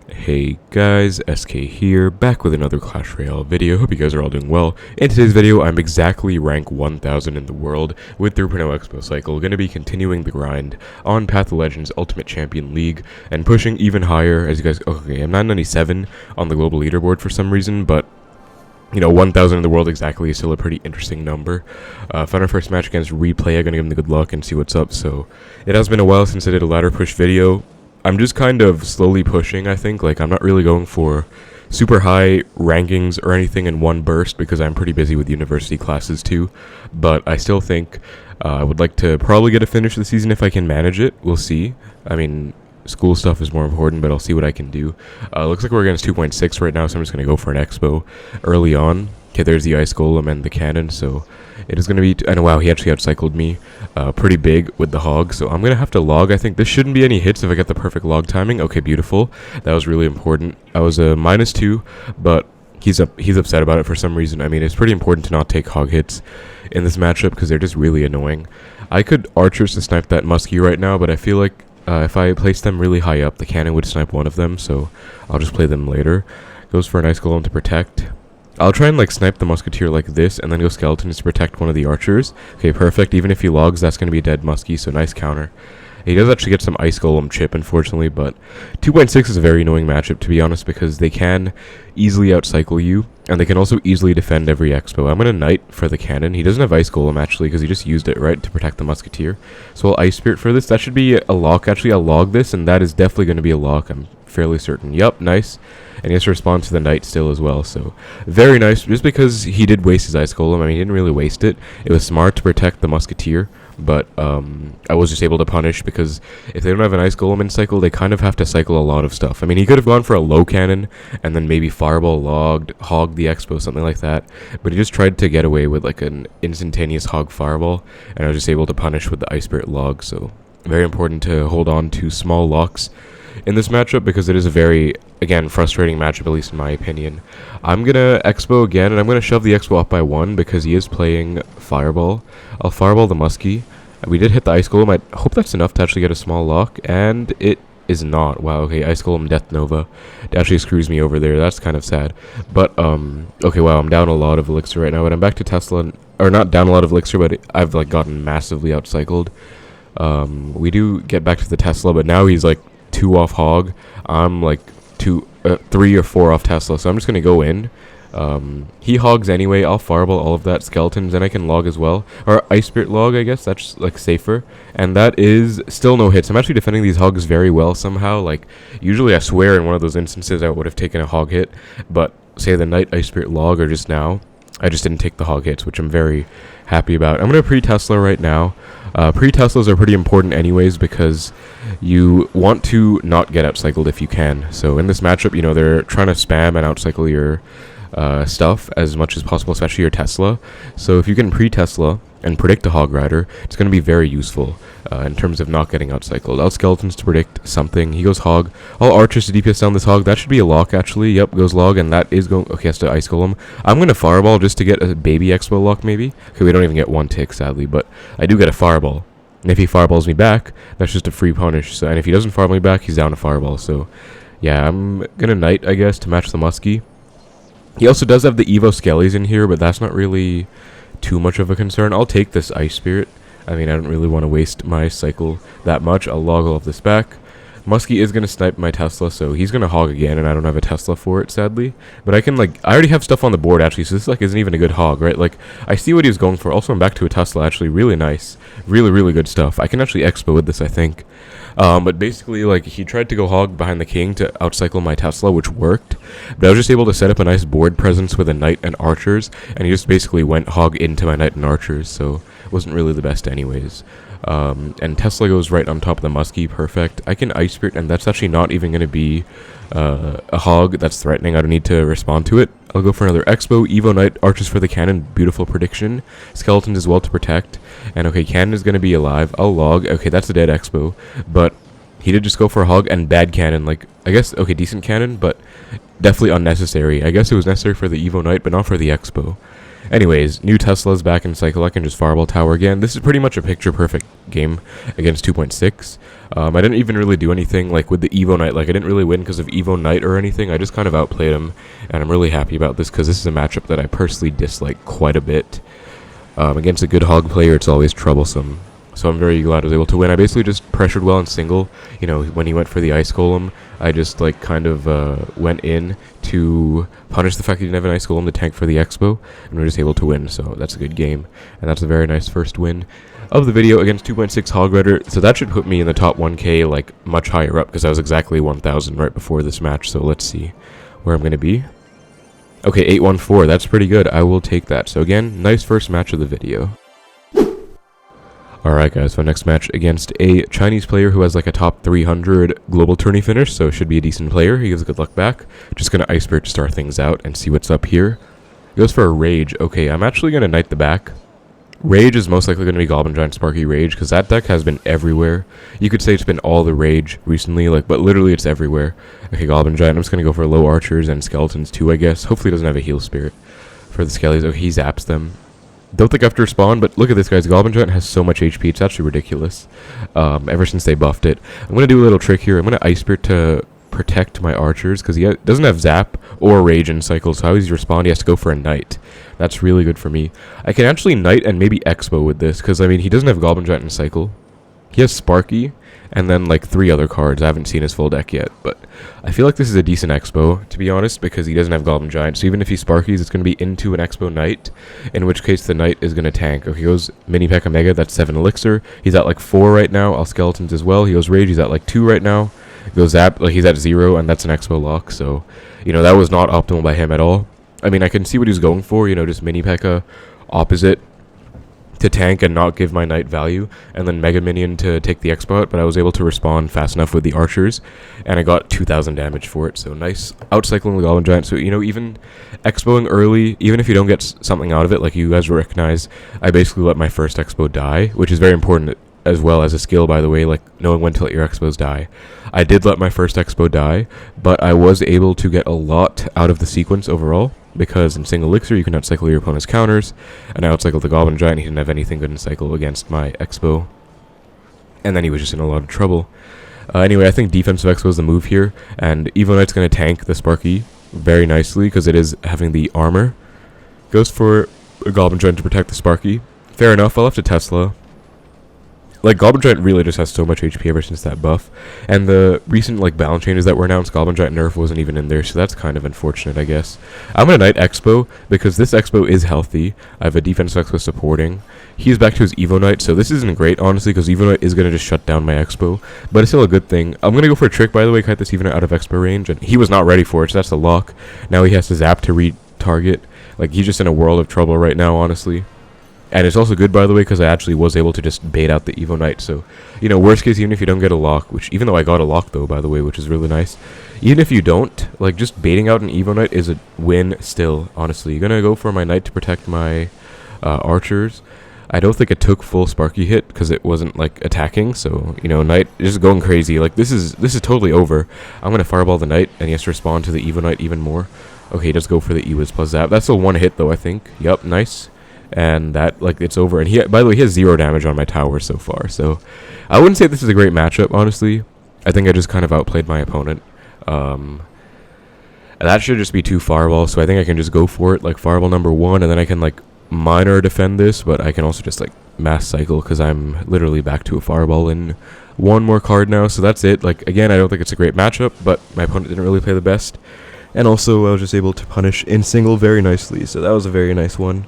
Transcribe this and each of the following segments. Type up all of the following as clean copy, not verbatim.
Hey guys, SK here, back with another Clash Royale video. Hope you guys are all doing well. In today's video, I'm exactly rank 1000 in the world with 3.0 Xbow Cycle. Going to be continuing the grind on Path of Legends Ultimate Champion League and pushing even higher. As you guys, okay, I'm 997 on the global leaderboard for some reason, but you know, 1000 in the world exactly is still a pretty interesting number. Found our first match against Replay. I'm gonna give him the good luck and see what's up. So it has been a while since I did a ladder push video. I'm just kind of slowly pushing, I think. Like, I'm not really going for super high rankings or anything in one burst because I'm pretty busy with university classes too. But I still think I would like to probably get a finish this season if I can manage it. We'll see. I mean, school stuff is more important, but I'll see what I can do. Looks like we're against 2.6 right now, so I'm just going to go for an Xbow early on. Okay, there's the Ice Golem and the cannon, so it is going to be... and wow, he actually outcycled me pretty big with the hog, so I'm going to have to log. I think this shouldn't be any hits if I get the perfect log timing. Okay, beautiful. That was really important. I was a -2, but he's upset about it for some reason. I mean, it's pretty important to not take hog hits in this matchup because they're just really annoying. I could archers to snipe that muskie right now, but I feel like if I place them really high up, the cannon would snipe one of them, so I'll just play them later. Goes for a nice golem to protect. I'll try and like snipe the musketeer like this, and then go skeletons to protect one of the archers. Okay, perfect. Even if he logs, that's going to be a dead muskie, so nice counter. He does actually get some ice golem chip, unfortunately, but 2.6 is a very annoying matchup, to be honest, because they can easily outcycle you, and they can also easily defend every Xbow. I'm going to knight for the cannon. He doesn't have ice golem, actually, because he just used it, right, to protect the musketeer. So I'll ice spirit for this. That should be a lock, actually. I'll log this, and that is definitely going to be a lock. I'm fairly certain. Yup, nice. And he has to respond to the knight still as well, so very nice. Just because he did waste his ice golem, I mean, he didn't really waste it. It was smart to protect the musketeer, but I was just able to punish because if they don't have an ice golem in cycle, they kind of have to cycle a lot of stuff. I mean, he could have gone for a low cannon and then maybe fireball logged, hogged the Xbow, something like that, but he just tried to get away with like an instantaneous hog fireball, and I was just able to punish with the ice spirit log. So very important to hold on to small locks in this matchup because it is a very, again, frustrating matchup, at least in my opinion. I'm gonna Xbow again, and I'm gonna shove the Xbow up by 1 because he is playing fireball. I'll fireball the muskie. We did hit the ice golem. I hope that's enough to actually get a small lock, and it is not. Wow, okay, ice golem death nova. It actually screws me over there. That's kind of sad. But okay, wow, I'm down a lot of elixir right now, but I'm back to Tesla, or not down a lot of elixir, but I've like gotten massively outcycled. We do get back to the Tesla, but now he's like 2 off hog. I'm like 3 or 4 off Tesla, so I'm just gonna go in. He hogs anyway. I'll fireball all of that skeletons, and I can log as well, or ice spirit log, I guess. That's like safer, and that is still no hits. I'm actually defending these hogs very well somehow. Like, usually I swear in one of those instances I would have taken a hog hit, but say the knight ice spirit log or just now, I just didn't take the hog hits, which I'm very happy about. I'm gonna pre-Tesla right now. Pre-Teslas are pretty important anyways because you want to not get outcycled if you can. So in this matchup, you know, they're trying to spam and outcycle your stuff as much as possible, especially your Tesla. So if you can pre-Tesla and predict a hog rider, it's going to be very useful in terms of not getting outcycled. I'll skeletons to predict something. He goes hog. All archers to DPS down this hog. That should be a lock, actually. Yep, goes log, and that is going... okay, has to ice golem. I'm going to fireball just to get a baby Xbow lock, maybe. Okay, we don't even get 1 tick, sadly, but I do get a fireball. And if he fireballs me back, that's just a free punish. So, and if he doesn't fireball me back, he's down a fireball. So, yeah, I'm going to knight, I guess, to match the muskie. He also does have the Evo Skellies in here, but that's not really too much of a concern. I'll take this Ice Spirit. I mean, I don't really want to waste my cycle that much. I'll log all of this back. Muskie is going to snipe my Tesla, so he's going to hog again, and I don't have a Tesla for it, sadly. But I can, like, I already have stuff on the board, actually, so this, like, isn't even a good hog, right? Like, I see what he was going for. Also, I'm back to a Tesla, actually. Really nice. Really, really good stuff. I can actually Xbow with this, I think. But basically, like, he tried to go hog behind the king to outcycle my Tesla, which worked. But I was just able to set up a nice board presence with a knight and archers, and he just basically went hog into my knight and archers, so it wasn't really the best anyways. And Tesla goes right on top of the muskie, perfect. I can ice spirit, and that's actually not even going to be a hog that's threatening. I don't need to respond to it. I'll go for another Xbow, Evo Knight, archers for the cannon, beautiful prediction. Skeletons as well to protect. And okay, cannon is going to be alive. I'll log. Okay, that's a dead Xbow, but he did just go for a hog and bad cannon. Like, I guess, okay, decent cannon, but definitely unnecessary. I guess it was necessary for the Evo Knight, but not for the Xbow. Anyways, new Tesla's back in Cycle. I can just Fireball Tower again. This is pretty much a picture-perfect game against 2.6. I didn't even really do anything, like, with the Evo Knight. Like, I didn't really win because of Evo Knight or anything. I just kind of outplayed him, and I'm really happy about this because this is a matchup that I personally dislike quite a bit. Against a good hog player, it's always troublesome. So I'm very glad I was able to win. I basically just pressured well in single. You know, when he went for the Ice Golem, I just, like, kind of went in to punish the fact that he didn't have an Ice Golem to tank for the Xbow, and we were just able to win, so that's a good game. And that's a very nice first win of the video against 2.6 Hog Rider. So that should put me in the top 1K, like, much higher up, because I was exactly 1,000 right before this match, so let's see where I'm going to be. Okay, 814, that's pretty good. I will take that. So again, nice first match of the video. Alright guys, so next match against a Chinese player who has like a top 300 global tourney finish, so should be a decent player. He gives good luck back. Just gonna Ice Spirit to start things out and see what's up here. He goes for a Rage. Okay, I'm actually gonna Knight the back. Rage is most likely gonna be Goblin Giant Sparky Rage, because that deck has been everywhere. You could say it's been all the Rage recently, like, but literally it's everywhere. Okay, Goblin Giant, I'm just gonna go for low archers and skeletons too, I guess. Hopefully he doesn't have a heal spirit for the skellies. Okay, he zaps them. Don't think I have to respawn, but look at this, guys. Goblin Giant has so much HP. It's actually ridiculous. Ever since they buffed it. I'm going to do a little trick here. I'm going to Ice Spirit to protect my archers, because he doesn't have Zap or Rage in Cycle, so how does he respond? He has to go for a Knight. That's really good for me. I can actually Knight and maybe Xbow with this, because, I mean, he doesn't have Goblin Giant in Cycle. He has Sparky, and then, like, 3 other cards. I haven't seen his full deck yet, but I feel like this is a decent Xbow, to be honest, because he doesn't have Goblin Giant. So even if he Sparkies, it's going to be into an Xbow Knight, in which case the Knight is going to tank. Okay, he goes P.E.K.K.A Mega, that's 7 Elixir. He's at, like, 4 right now. All skeletons as well. He goes Rage, he's at, like, 2 right now. He goes Zap, like, he's at 0, and that's an Xbow lock, so, you know, that was not optimal by him at all. I mean, I can see what he's going for, you know, just P.E.K.K.A opposite to tank and not give my Knight value, and then Mega Minion to take the Xbow out, but I was able to respond fast enough with the archers, and I got 2,000 damage for it, so nice outcycling the Goblin Giant. So, you know, even Xbowing early, even if you don't get something out of it, like you guys recognize, I basically let my first Xbow die, which is very important as well as a skill, by the way, like knowing when to let your Xbows die. I did let my first Xbow die, but I was able to get a lot out of the sequence overall, because in single Elixir you can outcycle your opponent's counters, and I outcycled the Goblin Giant. He didn't have anything good in cycle against my Xbow, and then he was just in a lot of trouble. Anyway, I think defensive Xbow is the move here, and Evo Knight's going to tank the Sparky very nicely, because it is having the armor. Goes for a Goblin Giant to protect the Sparky. Fair enough, I left a Tesla. Like, Goblin Giant really just has so much HP ever since that buff. And the recent, like, balance changes that were announced, Goblin Giant nerf wasn't even in there, so that's kind of unfortunate, I guess. I'm going to Knight Xbow, because this Xbow is healthy. I have a defensive Xbow supporting. He's back to his Evo Knight, so this isn't great, honestly, because Evo Knight is going to just shut down my Xbow. But it's still a good thing. I'm going to go for a trick, by the way, kite this Evo Knight out of Xbow range, and he was not ready for it, so that's a lock. Now he has to zap to re-target. Like, he's just in a world of trouble right now, honestly. And it's also good, by the way, because I actually was able to just bait out the Evo Knight. So, you know, worst case, even if you don't get a lock, which, even though I got a lock, though, by the way, which is really nice. Even if you don't, like, just baiting out an Evo Knight is a win still, honestly. You're going to go for my Knight to protect my archers. I don't think it took full Sparky hit, because it wasn't, like, attacking. So, you know, Knight is going crazy. Like, this is totally over. I'm going to Fireball the Knight, and he has to respond to the Evo Knight even more. Okay, he does go for the E-Wiz plus Zap. That's a one hit, though, I think. Yup, nice. And that, like, it's over. And he, by the way, he has 0 damage on my tower so far. So, I wouldn't say this is a great matchup, honestly. I think I just kind of outplayed my opponent. That should just be 2 fireballs, so I think I can just go for it, like, fireball number 1, and then I can, like, minor defend this, but I can also just, like, mass cycle, because I'm literally back to a fireball in 1 more card now. So that's it. Like, again, I don't think it's a great matchup, but my opponent didn't really play the best. And also, I was just able to punish in single very nicely, so that was a very nice one.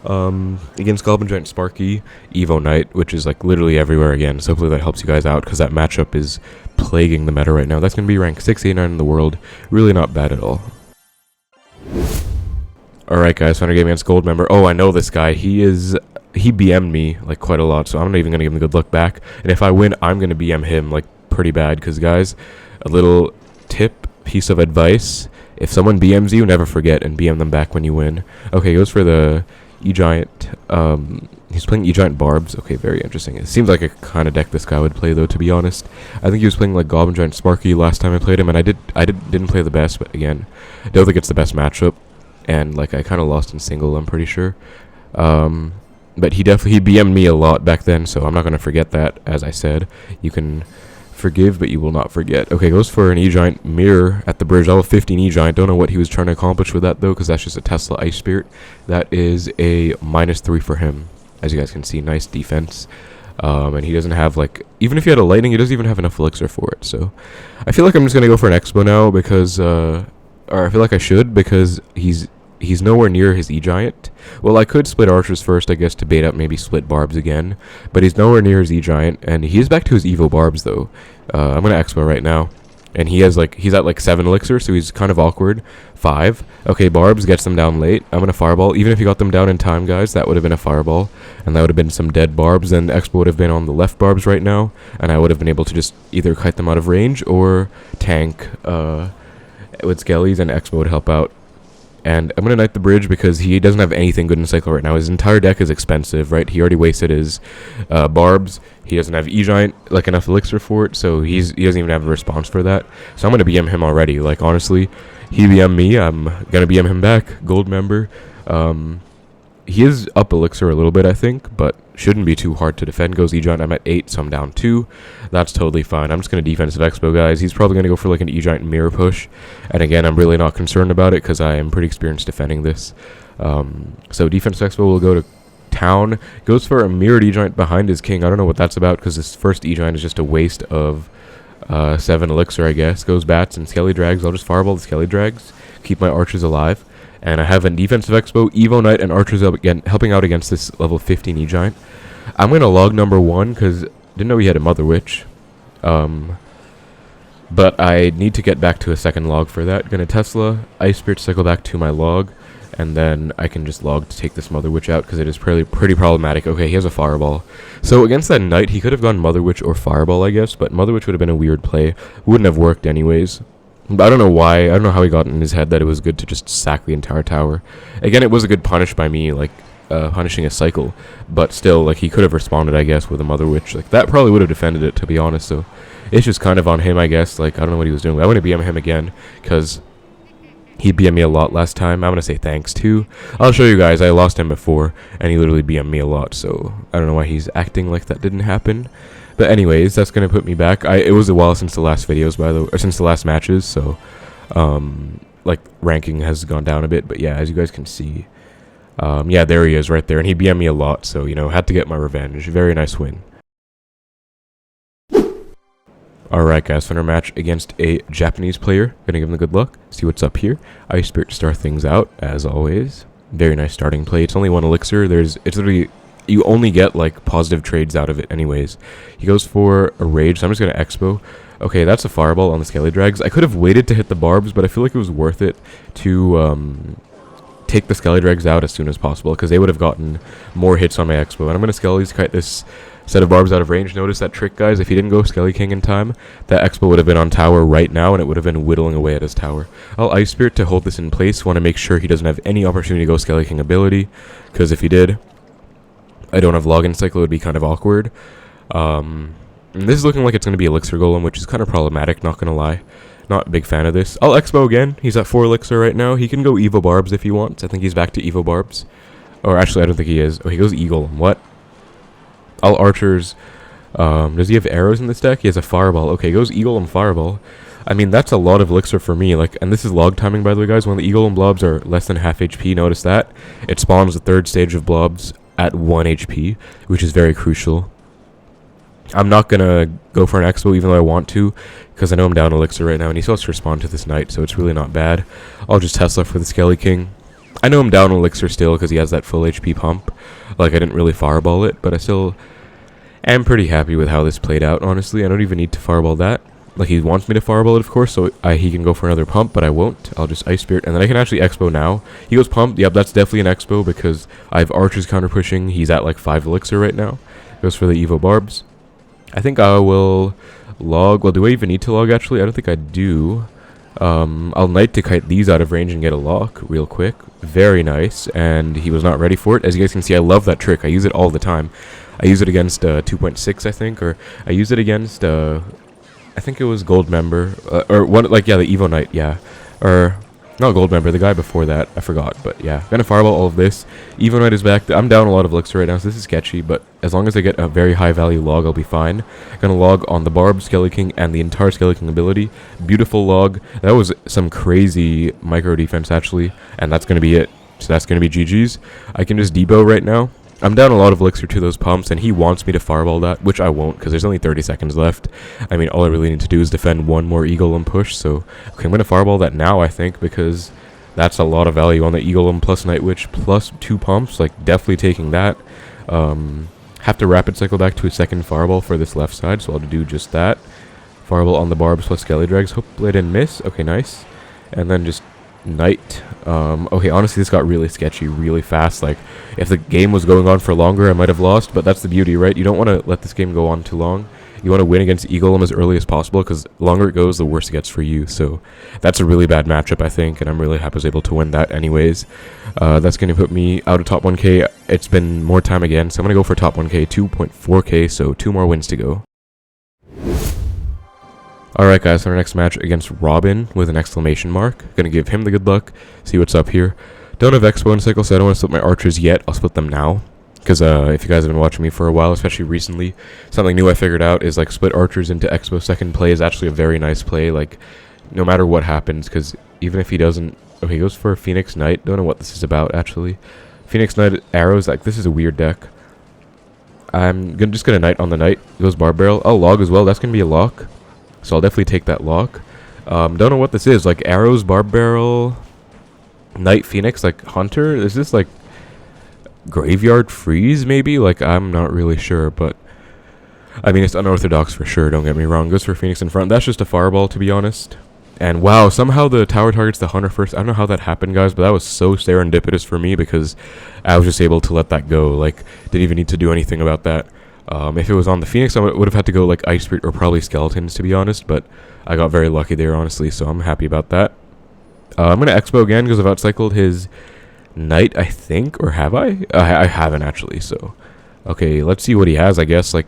Against Goblin Giant Sparky, Evo Knight, which is, like, literally everywhere again, so hopefully that helps you guys out, because that matchup is plaguing the meta right now. That's going to be rank 689 in the world, really not bad at all. Alright guys, final game against Gold Member. Oh, I know this guy. He BM'd me, like, quite a lot, so I'm not even going to give him the good luck back, and if I win, I'm going to BM him, like, pretty bad, because, guys, a little piece of advice: if someone BMs you, never forget and BM them back when you win. Okay, he goes for the E-Giant. He's playing E-Giant Barbs. Okay, very interesting. It seems like a kind of deck this guy would play, though, to be honest. I think he was playing, like, Goblin Giant Sparky last time I played him, and I didn't play the best, but again, I don't think it's the best matchup. and like I kind of lost in single, I'm pretty sure. But he BM'd me a lot back then, so I'm not gonna forget that. As I said, you can forgive, but you will not forget. Okay, goes for an E-Giant mirror at the bridge. Level 15 E-Giant. Don't know what he was trying to accomplish with that, though, because that's just a Tesla Ice Spirit. That is a -3 for him. As you guys can see, nice defense. And he doesn't have, like, even if he had a lightning, he doesn't even have enough elixir for it. So I feel like I'm just going to go for an Xbow now because, or I feel like I should, because he's nowhere near his E-Giant. Well, I could split Archers first, I guess, to bait up maybe split Barbs again. But he's nowhere near his E-Giant, and he is back to his Evo Barbs, though. I'm going to Xbow right now. And he's at like 7 elixir, so he's kind of awkward. 5. Okay, Barbs gets them down late. I'm going to Fireball. Even if he got them down in time, guys, that would have been a Fireball. And that would have been some dead Barbs. Then Xbow would have been on the left Barbs right now. And I would have been able to just either kite them out of range or tank with Skellies, and Xbow would help out. And I'm going to Knight the bridge because he doesn't have anything good in Cycle right now. His entire deck is expensive, right? He already wasted his Barbs. He doesn't have E-Giant, like, enough elixir for it, so he doesn't even have a response for that. So I'm going to BM him already. Like, honestly, he BM me. I'm going to BM him back. Gold member. He is up elixir a little bit, I think, but shouldn't be too hard to defend. Goes E-Giant. I'm at 8, so I'm down 2. That's totally fine. I'm just going to defensive Xbow, guys. He's probably going to go for like an E-Giant mirror push. And again, I'm really not concerned about it because I am pretty experienced defending this. So defensive Xbow will go to town. Goes for a mirrored E-Giant behind his king. I don't know what that's about because this first E-Giant is just a waste of 7 elixir, I guess. Goes bats and Skelly drags. I'll just Fireball the Skelly drags. Keep my archers alive. And I have a defensive Xbow, Evo Knight, and Archers up again, helping out against this level 15 E-Giant. I'm going to log number 1, because didn't know he had a Mother Witch. But I need to get back to a second log for that. Going to Tesla, Ice Spirit cycle back to my log, and then I can just log to take this Mother Witch out, because it is pretty problematic. Okay, he has a Fireball. So against that Knight, he could have gone Mother Witch or Fireball, I guess, but Mother Witch would have been a weird play. Wouldn't have worked anyways. But I don't know why. I don't know how he got in his head that it was good to just sack the entire tower. Again, it was a good punish by me, like, punishing a cycle. But still, like, he could have responded, I guess, with a Mother Witch. Like, that probably would have defended it, to be honest. So, it's just kind of on him, I guess. Like, I don't know what he was doing. I want to BM him again, because he BM'd me a lot last time. I'm going to say thanks, too. I'll show you guys. I lost him before, and he literally BM'd me a lot. So, I don't know why he's acting like that didn't happen. But anyways, that's gonna put me back. It was a while since the last videos, by the way, or since the last matches, so like ranking has gone down a bit. But yeah, as you guys can see, yeah, there he is right there, and he BM'd me a lot, so you know, had to get my revenge. Very nice win. Alright guys, final match against a Japanese player. Gonna give him the good luck. See what's up here. Ice Spirit to start things out, as always. Very nice starting play. It's only 1 elixir. It's literally, you only get like positive trades out of it anyways. He goes for a rage, so I'm just gonna Xbow. Okay, that's a Fireball on the Skelly drags. I could have waited to hit the Barbs, but I feel like it was worth it to take the Skelly drags out as soon as possible, because they would have gotten more hits on my Xbow. And I'm gonna Skellies kite this set of Barbs out of range. Notice that trick, guys. If he didn't go Skelly King in time, that Xbow would have been on tower right now, and it would have been whittling away at his tower. I'll Ice Spirit to hold this in place. Want to make sure he doesn't have any opportunity to go Skelly King ability, because if he did, I don't have login cycle, it would be kind of awkward. And this is looking like it's going to be Elixir Golem, which is kind of problematic, not going to lie. Not a big fan of this. I'll Xbow again. He's at 4 Elixir right now. He can go Evo Barbs if he wants. I think he's back to Evo Barbs. Or actually, I don't think he is. Oh, he goes Eagle. What? I'll Archers. Does he have arrows in this deck? He has a Fireball. Okay, he goes Eagle and Fireball. I mean, that's a lot of Elixir for me. Like, and this is log timing, by the way, guys. When the Eagle and Blobs are less than half HP, notice that. It spawns the 3rd stage of Blobs at 1 HP, which is very crucial. I'm not going to go for an Xbow even though I want to, because I know I'm down Elixir right now, and he still has to respond to this Knight, so it's really not bad. I'll just Tesla for the Skelly King. I know I'm down Elixir still because he has that full HP pump. Like, I didn't really Fireball it, but I still am pretty happy with how this played out, honestly. I don't even need to Fireball that. Like, he wants me to Fireball it, of course, so he can go for another pump, but I won't. I'll just Ice Spirit, and then I can actually Xbow now. He goes pump. Yep, that's definitely an Xbow because I have Archers counter pushing. He's at like 5 Elixir right now. Goes for the Evo Barbs. I think I will log. Well, do I even need to log, actually? I don't think I do. I'll Knight to kite these out of range and get a lock real quick. Very nice, and he was not ready for it. As you guys can see, I love that trick. I use it all the time. I use it against 2.6, I think, or I use it against, I think it was Gold Member, or one, like, yeah, the Evo Knight, yeah. Or, Not gold member, the guy before that. I forgot, but yeah. Gonna fireball all of this. Evo Knight is back. I'm down a lot of Elixir right now, so this is sketchy, but as long as I get a very high value log, I'll be fine. Gonna log on the Barbs, Skelly King, and the entire Skelly King ability. Beautiful log. That was some crazy micro defense, actually, and that's gonna be it. So that's gonna be GG's. I can just debo right now. I'm down a lot of Elixir to those pumps, and he wants me to fireball that, which I won't, because there's only 30 seconds left. I mean, all I really need to do is defend one more Eagle and push, so... Okay, I'm going to fireball that now, I think, because that's a lot of value on the Eagle and plus Night Witch, plus 2 pumps, like, definitely taking that. Have to rapid cycle back to a second fireball for this left side, so I'll do just that. Fireball on the Barbs plus Skelly Drags. Hopefully I didn't miss. Okay, nice. And then just... Night. Okay, honestly, this got really sketchy really fast. Like, if the game was going on for longer, I might have lost, but that's the beauty, right? You don't want to let this game go on too long. You want to win against Golem as early as possible, because the longer it goes, the worse it gets for you. So that's a really bad matchup, I think, and I'm really happy I was able to win that anyways. That's going to put me out of top 1k. It's been more time again, so I'm going to go for top 1k, 2.4k, so 2 more wins to go. Alright guys, so our next match against Robin with an exclamation mark. Gonna give him the good luck, see what's up here. Don't have Xbow and Cycle, so I don't want to split my archers yet. I'll split them now. Because if you guys have been watching me for a while, especially recently, something new I figured out is like split archers into Xbow second play is actually a very nice play. Like, no matter what happens, because even if he doesn't... Okay, he goes for a Phoenix Knight. Don't know what this is about, actually. Phoenix Knight arrows, like, this is a weird deck. I'm just gonna Knight on the Knight. Goes Barb Barrel. Oh, log as well. That's gonna be a lock. So I'll definitely take that lock. Don't know what this is. Like arrows, Barb Barrel, Knight Phoenix, like Hunter. Is this like Graveyard Freeze maybe? Like I'm not really sure, but I mean it's unorthodox for sure, don't get me wrong. Goes for Phoenix in front. That's just a fireball to be honest. And wow, somehow the tower targets the Hunter first. I don't know how that happened guys, but that was so serendipitous for me because I was just able to let that go. Like didn't even need to do anything about that. If it was on the Phoenix, I would have had to go like Ice Spirit or probably Skeletons, to be honest, but I got very lucky there, honestly, so I'm happy about that. I'm going to Xbow again because I've outcycled his Knight, I think, or have I? I haven't, actually, so... Okay, let's see what he has, I guess, like,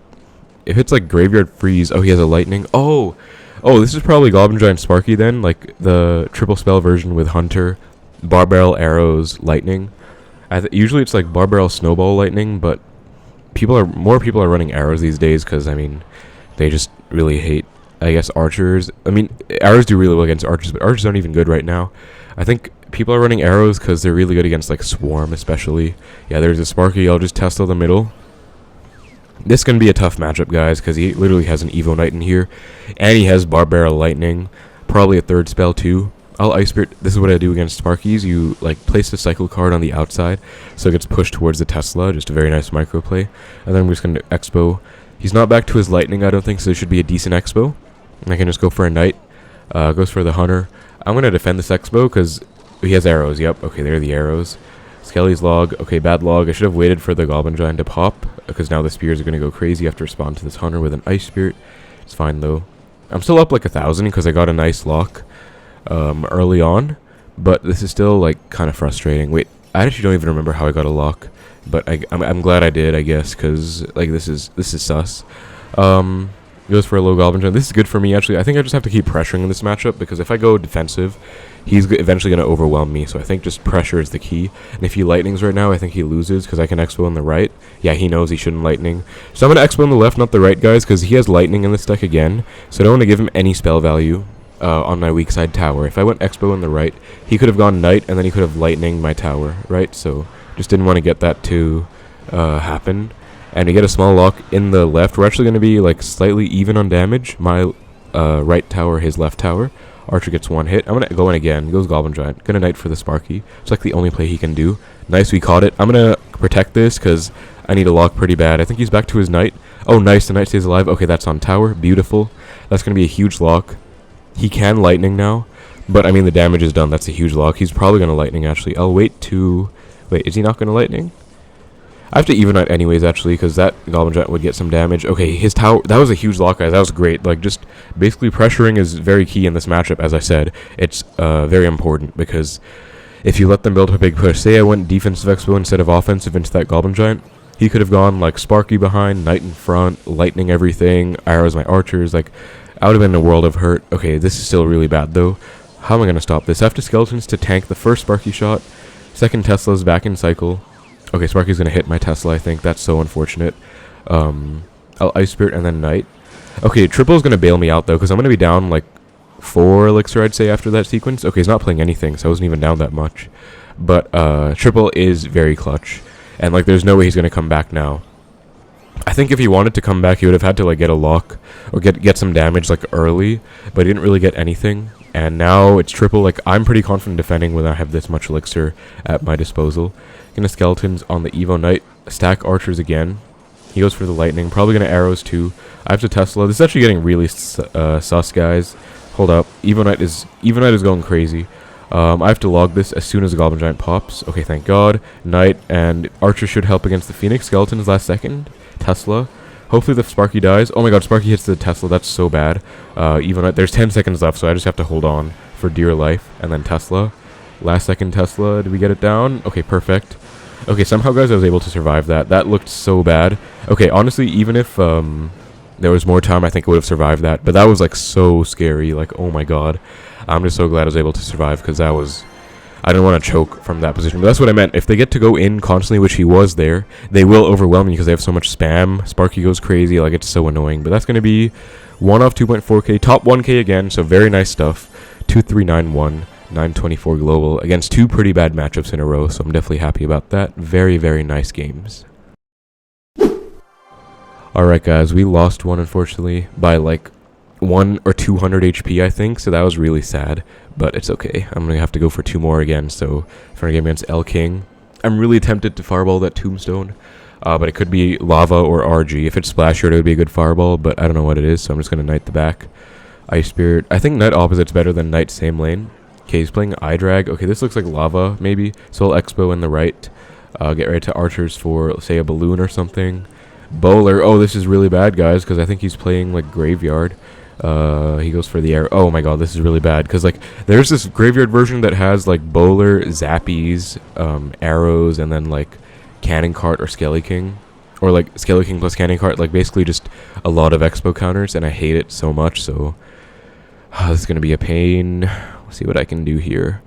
if it's like Graveyard Freeze... Oh, he has a Lightning. Oh, this is probably Goblin Giant Sparky, then, like, the triple spell version with Hunter, Barb Barrel, Arrows, Lightning. Usually it's like Barb Barrel, Snowball, Lightning, but... more people are running arrows these days because I mean they just really hate I guess archers. I mean arrows do really well against archers, but archers aren't even good right now. I think people are running arrows because they're really good against like Swarm especially. Yeah, there's a Sparky. I'll just Tesla the middle. This is gonna be a tough matchup guys because he literally has an Evo Knight in here and he has Barb Barrel Lightning, probably a third spell too. I'll Ice Spirit. This is what I do against Sparkies. You like place the cycle card on the outside, so it gets pushed towards the Tesla. Just a very nice micro play. And then I'm just going to Xbow. He's not back to his Lightning, I don't think, so it should be a decent Xbow. And I can just go for a Knight. Goes for the Hunter. I'm going to defend this Xbow because he has arrows. Yep. Okay, there are the arrows. Skelly's log. Okay, bad log. I should have waited for the Goblin Giant to pop because now the spears are going to go crazy. I have to respond to this Hunter with an Ice Spirit. It's fine though. I'm still up like 1,000 because I got a nice lock. Early on, but this is still like kind of frustrating. Wait, I actually don't even remember how I got a lock, but I'm glad I did, I guess, because like this is sus. Goes for a low Goblin Giant. This is good for me actually. I think I just have to keep pressuring in this matchup because if I go defensive, he's eventually going to overwhelm me. So I think just pressure is the key. And if he Lightnings right now, I think he loses because I can Xbow on the right. Yeah, he knows he shouldn't Lightning. So I'm going to Xbow on the left, not the right, guys, because he has Lightning in this deck again. So I don't want to give him any spell value. On my weak side tower. If I went Xbow on the right, he could have gone Knight, and then he could have Lightning my tower, right? So, just didn't want to get that to happen. And we get a small lock in the left. We're actually going to be, like, slightly even on damage. My right tower, his left tower. Archer gets one hit. I'm going to go in again. Goes Goblin Giant. Going to Knight for the Sparky. It's like the only play he can do. Nice, we caught it. I'm going to protect this, because I need a lock pretty bad. I think he's back to his Knight. Oh, nice, the Knight stays alive. Okay, that's on tower. Beautiful. That's going to be a huge lock. He can Lightning now, but I mean the damage is done. That's a huge lock. He's probably going to Lightning actually. I'll wait to... Wait, is he not going to Lightning? I have to even out anyways actually because that Goblin Giant would get some damage. Okay, his tower... That was a huge lock, guys. That was great. Like just basically pressuring is very key in this matchup, as I said. It's very important because if you let them build a big push... Say I went defensive Expo instead of offensive into that Goblin Giant. He could have gone like Sparky behind, Knight in front, Lightning everything, arrows my archers, like... I would have been in a world of hurt. Okay, this is still really bad, though. How am I going to stop this? I have to skeletons to tank the first Sparky shot. Second Tesla's back in cycle. Okay, Sparky's going to hit my Tesla, I think. That's so unfortunate. I'll Ice Spirit and then Knight. Okay, Triple's going to bail me out, though, because I'm going to be down, like, 4 Elixir, I'd say, after that sequence. Okay, he's not playing anything, so I wasn't even down that much. But Triple is very clutch. And, like, there's no way he's going to come back now. I think if he wanted to come back, he would have had to, like, get a lock or get some damage, like, early. But he didn't really get anything. And now it's Triple. Like, I'm pretty confident defending when I have this much Elixir at my disposal. Gonna Skeletons on the Evo Knight. Stack Archers again. He goes for the Lightning. Probably gonna Arrows, too. I have to Tesla. This is actually getting really sus, guys. Hold up. Evo Knight is going crazy. I have to log this as soon as the Goblin Giant pops. Okay, thank God. Knight and Archer should help against the Phoenix. Skeletons last second. Tesla. Hopefully the Sparky dies. Oh my God, Sparky hits the Tesla. That's so bad. Evo Knight. There's 10 seconds left, so I just have to hold on for dear life. And then Tesla. Last second Tesla. Did we get it down? Okay, perfect. Okay, somehow, guys, I was able to survive that. That looked so bad. Okay, honestly, even if there was more time, I think I would have survived that. But that was, like, so scary. Like, oh my God. I'm just so glad I was able to survive, because that was... I didn't want to choke from that position. But that's what I meant. If they get to go in constantly, which he was there, they will overwhelm me because they have so much spam. Sparky goes crazy. Like, it's so annoying. But that's going to be 1 off 2.4k. Top 1k again. So very nice stuff. 2391. 924 global against 2 pretty bad matchups in a row. So I'm definitely happy about that. Very, very nice games. Alright, guys. We lost one, unfortunately, by like 1 or 200 HP, I think. So that was really sad. But it's okay. I'm going to have to go for 2 more again. So for a game against L King, I'm really tempted to fireball that Tombstone. But it could be Lava or RG. If it's Splash Shard, it would be a good fireball. But I don't know what it is. So I'm just going to Knight the back. Ice Spirit. I think Knight Opposite's better than Knight same lane. Okay, he's playing eye drag. Okay, this looks like Lava, maybe. So I'll Xbow in the right. Get ready to Archers for, say, a balloon or something. Bowler. Oh, this is really bad, guys, because I think he's playing, like, Graveyard. He goes for the arrow. Oh, my God, this is really bad, because, like, there's this Graveyard version that has, like, Bowler, Zappies, arrows, and then, like, Cannon Cart or Skelly King. Or, like, Skelly King plus Cannon Cart. Like, basically just a lot of Xbow counters, and I hate it so much, so... this is going to be a pain. See what I can do here.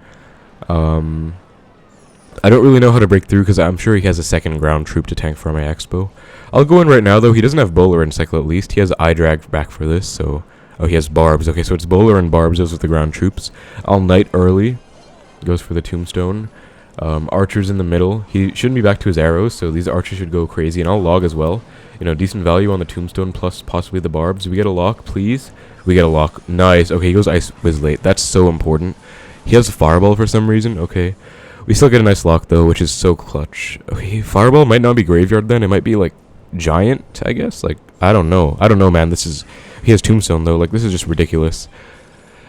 I don't really know how to break through because I'm sure he has a second ground troop to tank for my Xbow. I'll go in right now, though. He doesn't have Bowler in cycle, at least. He has eye drag back for this, so... Oh, he has Barbs. Okay, so it's Bowler and Barbs. Those with the ground troops. I'll Knight early. Goes for the Tombstone. Archers in the middle. He shouldn't be back to his arrows, so these Archers should go crazy. And I'll log as well. You know, decent value on the Tombstone plus possibly the Barbs. Do we get a lock, please? We get a lock. Nice. Okay, he goes Ice Wiz late. That's so important. He has a Fireball for some reason. Okay. We still get a nice lock, though, which is so clutch. Okay, Fireball might not be Graveyard then. It might be, like, Giant, I guess. Like, I don't know. I don't know, man. This is... He has Tombstone, though. Like, this is just ridiculous.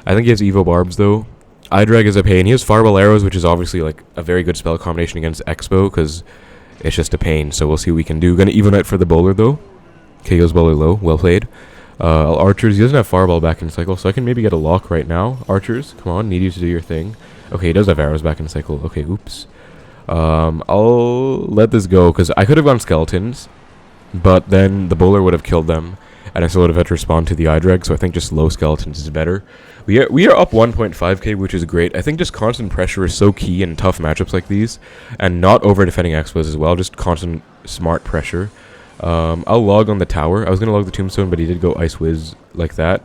I think he has Evo Barbs, though. Eye Drag is a pain. He has Fireball Arrows, which is obviously, like, a very good spell combination against Xbow, because it's just a pain. So we'll see what we can do. Gonna Evo Knight for the Bowler, though. Okay, goes Bowler low. Well played. Archers, he doesn't have Fireball back in cycle, so I can maybe get a lock right now. Archers, come on, need you to do your thing. Okay, he does have arrows back in cycle. Okay, oops. I'll let this go, because I could have gone Skeletons, but then the Bowler would have killed them, and I still would have had to respond to the eye drag, so I think just low Skeletons is better. We are up 1.5k, which is great. I think just constant pressure is so key in tough matchups like these, and not over-defending Xbows as well, just constant smart pressure. I'll log on the tower. I was going to log the Tombstone, but he did go Ice Wiz like that.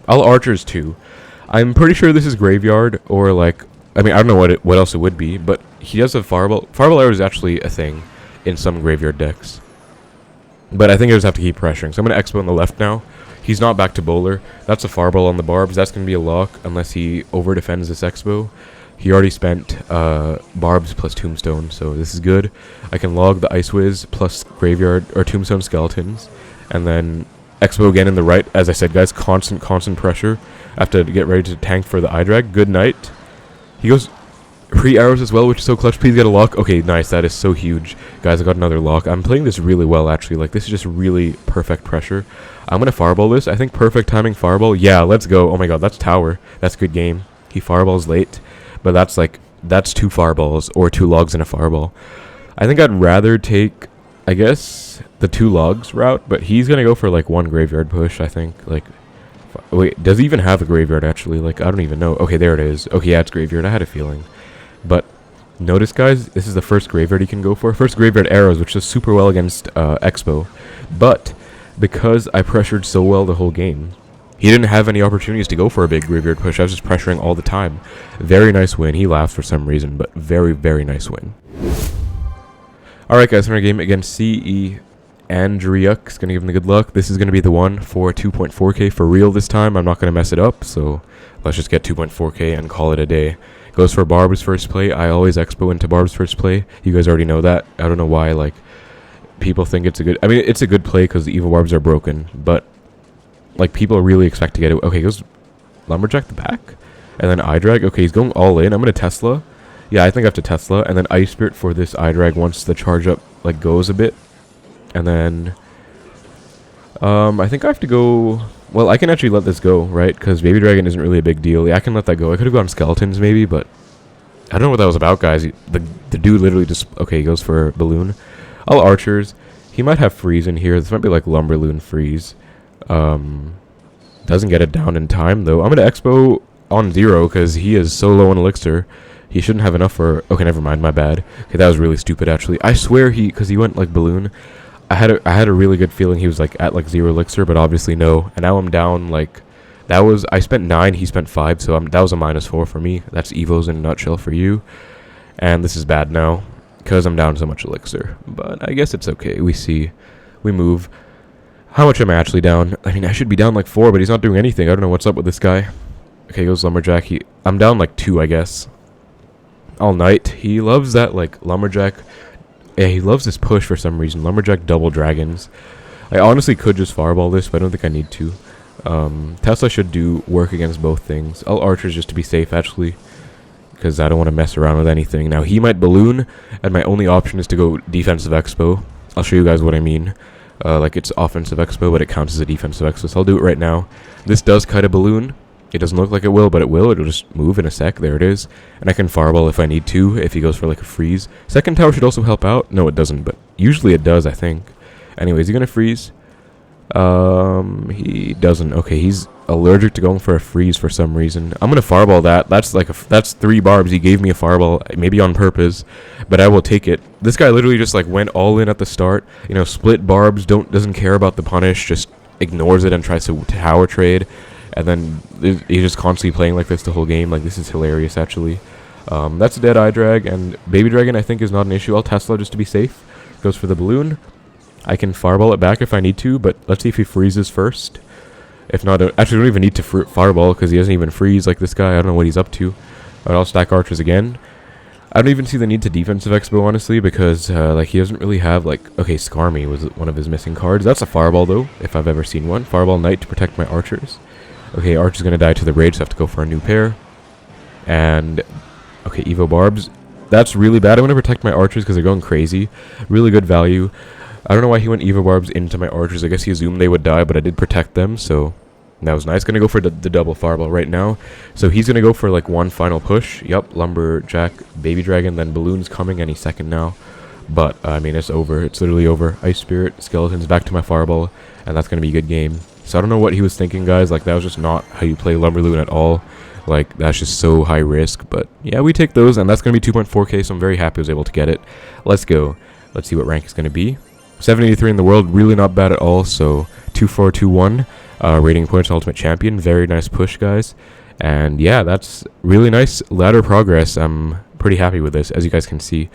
I'll Archers too. I'm pretty sure this is Graveyard, or like... I mean, I don't know what else it would be, but he does have Fireball. Fireball Arrow is actually a thing in some Graveyard decks. But I think I just have to keep pressuring. So I'm going to Xbow on the left now. He's not back to Bowler. That's a Fireball on the Barbs. That's going to be a lock unless he over-defends this Xbow. He already spent Barbs plus Tombstone, so this is good. I can log the Ice Wiz plus Graveyard or Tombstone Skeletons, and then Xbow again in the right. As I said, guys, constant pressure. I have to get ready to tank for the eye drag. Good night. He goes pre-arrows as well, which is so clutch. Please get a lock. Okay, nice. That is so huge. Guys, I got another lock. I'm playing this really well, actually. Like, this is just really perfect pressure. I'm going to Fireball this. I think perfect timing Fireball. Yeah, let's go. Oh my God, that's Tower. That's good game. He Fireballs late. But that's 2 Fireballs, or 2 logs and a Fireball. I think I'd rather take, I guess, the 2 logs route, but he's going to go for, like, 1 Graveyard push, I think. Like, Wait, does he even have a graveyard, actually? Like, I don't even know. Okay, there it is. Okay, yeah, it's graveyard. I had a feeling. But notice, guys, this is the first graveyard he can go for. First graveyard arrows, which does super well against Xbow. But because I pressured so well the whole game, he didn't have any opportunities to go for a big graveyard push. I was just pressuring all the time. Very nice win. He laughed for some reason, but very, very nice win. Alright, guys, in our game against C.E. Andriuk's gonna give him the good luck. This is gonna be the one for 2.4K for real this time. I'm not gonna mess it up, so let's just get 2.4K and call it a day. Goes for Barbs first play. I always Xbow into Barbs first play. You guys already know that. I don't know why, like, people think it's a good... I mean, it's a good play because the evil Barbs are broken, but, like, people really expect to get it. Okay, he goes Lumberjack the back, and then I-Drag. Okay, he's going all in. I'm gonna Tesla. Yeah, I think I have to Tesla, and then Ice Spirit for this I-Drag once the charge up, like, goes a bit. And then, I think I have to go... Well, I can actually let this go, right? Because Baby Dragon isn't really a big deal. Yeah, I can let that go. I could have gone Skeletons, maybe, but... I don't know what that was about, guys. The dude literally just... Okay, he goes for Balloon. All Archers. He might have Freeze in here. This might be like LumberLoon Freeze. Doesn't get it down in time, though. I'm going to Expo on 0, because he is so low on Elixir. He shouldn't have enough for... Okay, never mind. My bad. Okay, that was really stupid, actually. I swear he... Because he went, like, Balloon... I had a really good feeling he was like at like 0 elixir, but obviously no. And now I'm down like that was I spent 9, he spent 5, so that was a -4 for me. That's evos in a nutshell for you. And this is bad now because I'm down so much elixir. But I guess it's okay. We move. How much am I actually down? I mean, I should be down like 4, but he's not doing anything. I don't know what's up with this guy. Okay, goes Lumberjack. I'm down like 2, I guess. All night. He loves that like Lumberjack. Yeah, he loves this push for some reason. Lumberjack double dragons. I honestly could just fireball this, but I don't think I need to. Tesla should do work against both things. I'll Archers just to be safe, actually, because I don't want to mess around with anything. Now, he might Balloon, and my only option is to go defensive Expo. I'll show you guys what I mean. Like, it's offensive Expo, but it counts as a defensive Expo, so I'll do it right now. This does kite a Balloon. It doesn't look like it will, but it will. It'll just move in a sec. There it is. And I can fireball if I need to, if he goes for like a freeze. Second tower should also help out. No, it doesn't, but usually it does, I think. Anyways, he gonna freeze? He doesn't. Okay, he's allergic to going for a freeze for some reason. I'm gonna fireball that. That's like that's 3 Barbs. He gave me a fireball, maybe on purpose, but I will take it. This guy literally just like went all in at the start. You know, split Barbs. Doesn't care about the punish. Just ignores it and tries to tower trade. And then he's just constantly playing like this the whole game. Like, this is hilarious, actually. That's a dead I-Drag, and Baby Dragon, I think, is not an issue. I'll Tesla just to be safe. Goes for the Balloon. I can fireball it back if I need to, but let's see if he freezes first. If not, actually, I don't even need to fireball, because he doesn't even freeze like this guy. I don't know what he's up to. But I'll stack Archers again. I don't even see the need to defensive Expo, honestly, because, like, he doesn't really have, like... Okay, Scar Me was one of his missing cards. That's a fireball, though, if I've ever seen one. Fireball Knight to protect my Archers. Okay, Archer's gonna die to the rage, so I have to go for a new pair. And, okay, Evo Barbs. That's really bad. I'm gonna protect my Archers because they're going crazy. Really good value. I don't know why he went Evo Barbs into my Archers. I guess he assumed they would die, but I did protect them, so that was nice. Gonna go for the double fireball right now. So he's gonna go for, like, one final push. Yup, Lumberjack, Baby Dragon, then Balloon's coming any second now. But, I mean, it's over. It's literally over. Ice Spirit, Skeletons, back to my fireball, and that's gonna be a good game. So I don't know what he was thinking, guys. Like, that was just not how you play LumberLoon at all. Like, that's just so high risk. But yeah, we take those, and that's going to be 2.4K, so I'm very happy I was able to get it. Let's go. Let's see what rank is going to be. 783 in the world, really not bad at all. So 2421, rating points, ultimate champion. Very nice push, guys. And yeah, that's really nice ladder progress. I'm pretty happy with this, as you guys can see.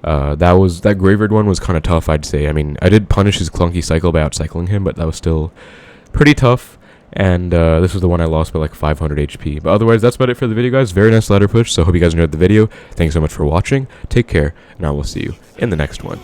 That graveyard one was kind of tough, I'd say. I mean, I did punish his clunky cycle by outcycling him, but that was still pretty tough. And this was the one I lost by like 500 HP. But otherwise, that's about it for the video, guys. Very nice ladder push, so I hope you guys enjoyed the video. Thanks so much for watching. Take care, and I will see you in the next one.